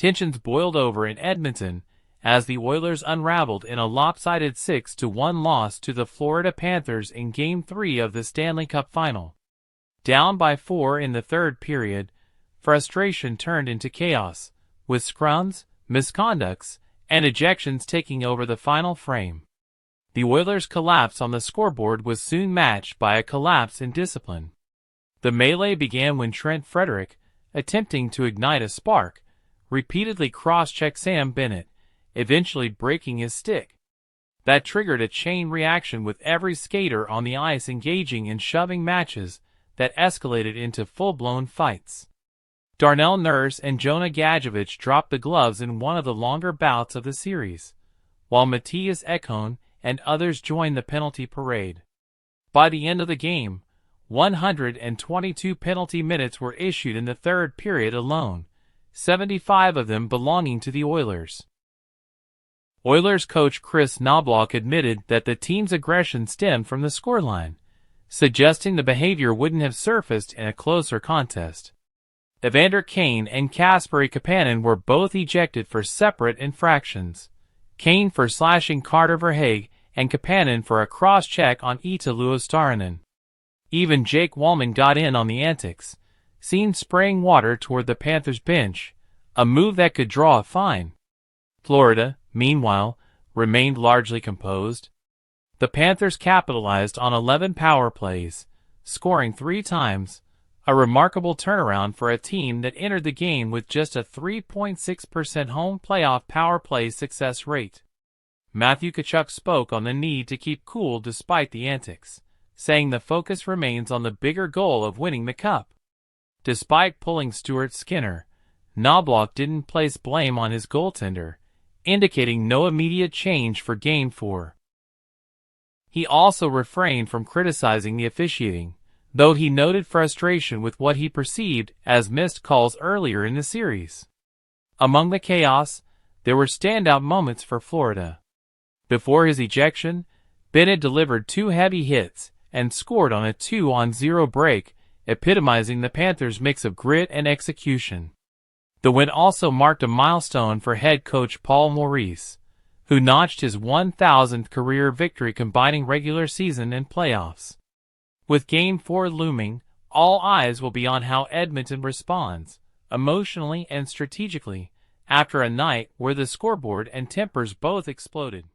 tensions boiled over in Edmonton as the Oilers unraveled in a lopsided 6-1 loss to the Florida Panthers in Game 3 of the Stanley Cup Final. Down by 4 in the third period, frustration turned into chaos, with scrums, misconducts, and ejections taking over the final frame. The Oilers' collapse on the scoreboard was soon matched by a collapse in discipline. The melee began when Trent Frederic, attempting to ignite a spark, repeatedly cross-checked Sam Bennett, eventually breaking his stick. That triggered a chain reaction with every skater on the ice engaging in shoving matches that escalated into full-blown fights. Darnell Nurse and Jonah Gadjevich dropped the gloves in one of the longer bouts of the series, while Matthias Ekholm and others joined the penalty parade. By the end of the game, 122 penalty minutes were issued in the third period alone, 75 of them belonging to the Oilers. Oilers coach Chris Knoblauch admitted that the team's aggression stemmed from the scoreline, suggesting the behavior wouldn't have surfaced in a closer contest. Evander Kane and Kasperi Kapanen were both ejected for separate infractions, Kane for slashing Carter Verhaeghe and Kapanen for a cross-check on Ita Luostarinen. Even Jake Walman got in on the antics, seen spraying water toward the Panthers bench, a move that could draw a fine. Florida, meanwhile, remained largely composed. The Panthers capitalized on 11 power plays, scoring 3 times, a remarkable turnaround for a team that entered the game with just a 3.6% home playoff power play success rate. Matthew Tkachuk spoke on the need to keep cool despite the antics, saying the focus remains on the bigger goal of winning the cup. Despite pulling Stuart Skinner, Knoblauch didn't place blame on his goaltender, indicating no immediate change for Game 4. He also refrained from criticizing the officiating, though he noted frustration with what he perceived as missed calls earlier in the series. Among the chaos, there were standout moments for Florida. Before his ejection, Bennett delivered 2 heavy hits and scored on a 2-on-0 break, epitomizing the Panthers' mix of grit and execution. The win also marked a milestone for head coach Paul Maurice, who notched his 1,000th career victory combining regular season and playoffs. With Game 4 looming, all eyes will be on how Edmonton responds, emotionally and strategically, after a night where the scoreboard and tempers both exploded.